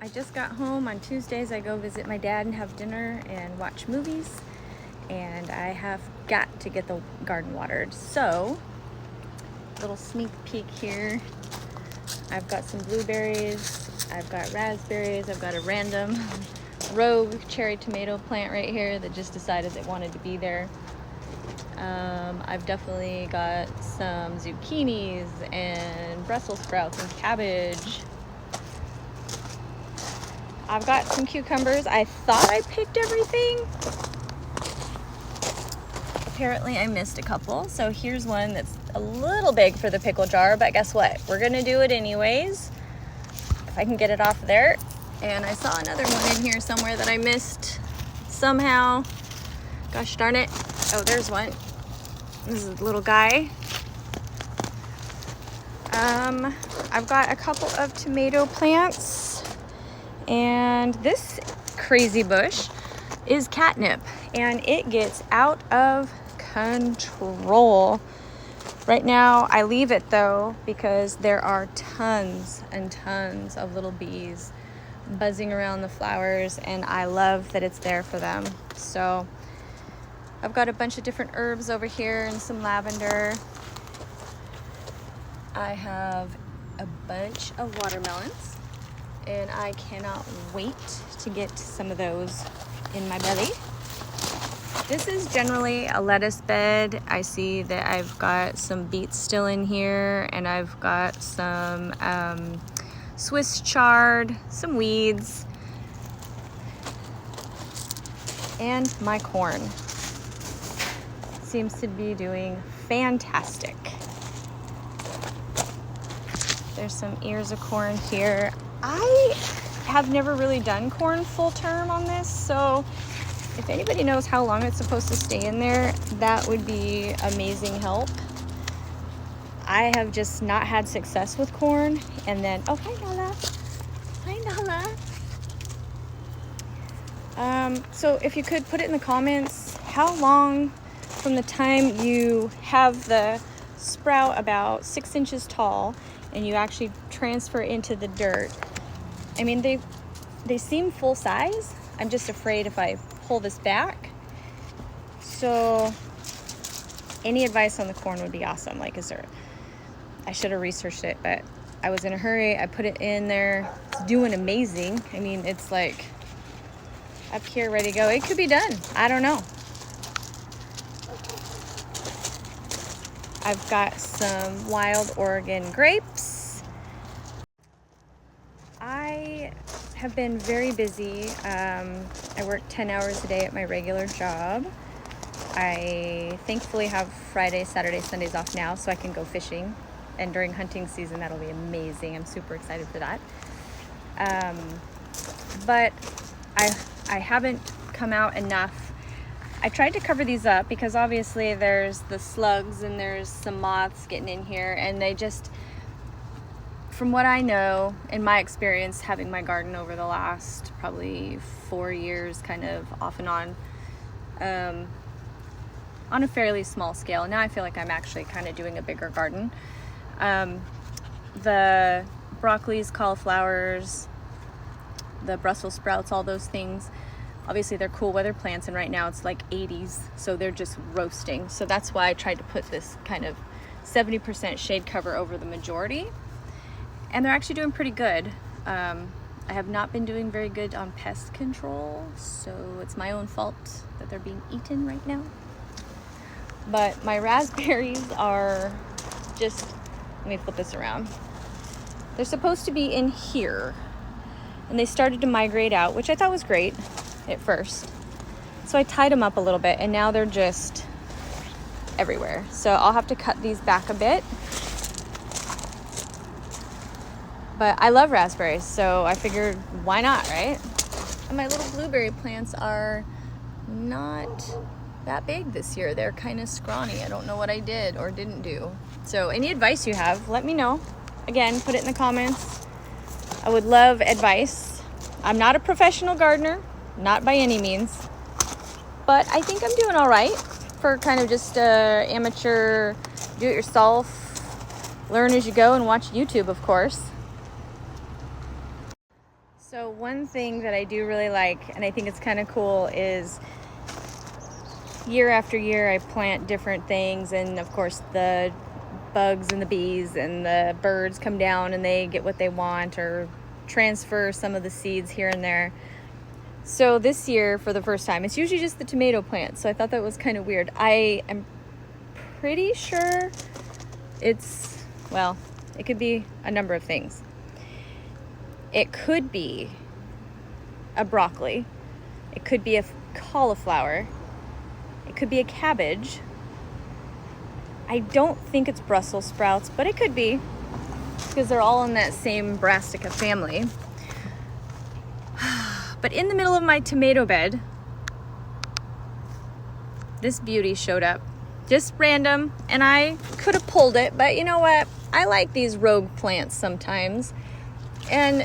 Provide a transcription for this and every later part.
I just got home. On Tuesdays I go visit my dad and have dinner and watch movies, and I have got to get the garden watered. So, little sneak peek here. I've got some blueberries, I've got raspberries, I've got a random rogue cherry tomato plant right here that just decided it wanted to be there. I've definitely got some zucchinis and Brussels sprouts and cabbage. I've got some cucumbers. I thought I picked everything. Apparently I missed a couple. So here's one that's a little big for the pickle jar, but guess what? We're gonna do it anyways, if I can get it off there. And I saw another one in here somewhere that I missed somehow. Gosh darn it. Oh, there's one. This is a little guy. I've got a couple of tomato plants, and this crazy bush is catnip, and it gets out of control. Right now I leave it though because there are tons and tons of little bees buzzing around the flowers, and I love that it's there for them. So I've got a bunch of different herbs over here and some lavender. I have a bunch of watermelons, and I cannot wait to get some of those in my belly. This is generally a lettuce bed. I see that I've got some beets still in here, and I've got some Swiss chard, some weeds, and my corn seems to be doing fantastic. There's some ears of corn here. I have never really done corn full term on this, so if anybody knows how long it's supposed to stay in there, that would be amazing help. I have just not had success with corn. And then, oh, hi Nala. Hi Nala. So if you could put it in the comments, how long from the time you have the sprout about 6 inches tall and you actually transfer into the dirt. I mean, they seem full size. I'm just afraid if I pull this back. So any advice on the corn would be awesome. Like, I should have researched it, but I was in a hurry. I put it in there. It's doing amazing. I mean, it's like up here ready to go. It could be done. I don't know. I've got some wild Oregon grapes. I have been very busy. I work 10 hours a day at my regular job. I thankfully have Friday, Saturday, Sundays off now, so I can go fishing. And during hunting season, that'll be amazing. I'm super excited for that. But I haven't come out enough. I tried to cover these up because obviously there's the slugs and there's some moths getting in here, and they just, from what I know, in my experience having my garden over the last probably 4 years, kind of off and on a fairly small scale. Now I feel like I'm actually kind of doing a bigger garden. The broccolis, cauliflowers, the Brussels sprouts, all those things, obviously they're cool weather plants, and right now it's like 80s, so they're just roasting. So that's why I tried to put this kind of 70% shade cover over the majority, and they're actually doing pretty good. I have not been doing very good on pest control, so it's my own fault that they're being eaten right now. But my raspberries are just, let me flip this around. They're supposed to be in here, and they started to migrate out, which I thought was great at first. So I tied them up a little bit, and now they're just everywhere. So I'll have to cut these back a bit. But I love raspberries, so I figured why not, right? And my little blueberry plants are not that big this year. They're kind of scrawny. I don't know what I did or didn't do. So any advice you have, let me know. Again, put it in the comments. I would love advice. I'm not a professional gardener, not by any means, but I think I'm doing all right for kind of just amateur, do-it-yourself, learn as you go, and watch YouTube, of course. So one thing that I do really like, and I think it's kind of cool, is year after year I plant different things, and of course the bugs and the bees and the birds come down and they get what they want or transfer some of the seeds here and there. So this year, for the first time, it's usually just the tomato plants, so I thought that was kind of weird. I am pretty sure it's, well, it could be a number of things. It could be a broccoli. It could be a cauliflower. It could be a cabbage. I don't think it's Brussels sprouts, but it could be, because they're all in that same brassica family. But in the middle of my tomato bed, this beauty showed up. Just random, and I could have pulled it, but you know what? I like these rogue plants sometimes. And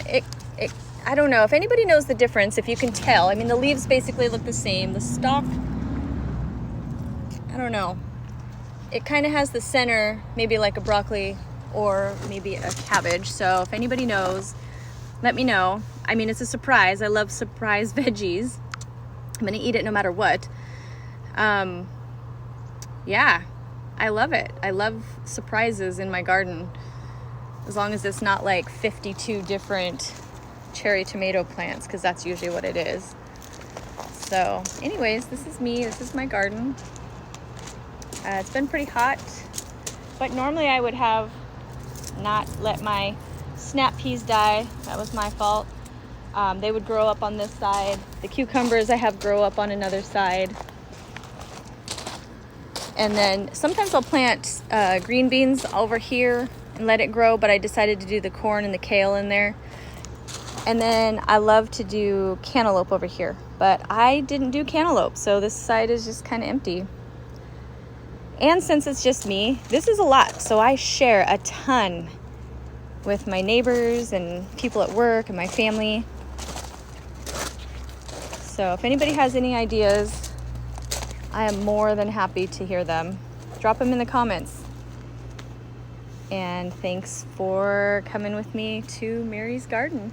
I don't know if anybody knows the difference, if you can tell. I mean, the leaves basically look the same. The stalk, I don't know. It kind of has the center, maybe like a broccoli or maybe a cabbage. So if anybody knows, let me know. I mean, it's a surprise. I love surprise veggies. I'm gonna eat it no matter what. Yeah, I love it. I love surprises in my garden. As long as it's not like 52 different cherry tomato plants, because that's usually what it is. So anyways, this is me. This is my garden. It's been pretty hot, but normally I would have not let my snap peas die. That was my fault. They would grow up on this side. The cucumbers I have grow up on another side. And then sometimes I'll plant green beans over here and let it grow, but I decided to do the corn and the kale in there. And then I love to do cantaloupe over here, but I didn't do cantaloupe, so this side is just kind of empty. And since it's just me, this is a lot, so I share a ton with my neighbors and people at work and my family. So if anybody has any ideas, I am more than happy to hear them. Drop them in the comments. And thanks for coming with me to Mary's garden.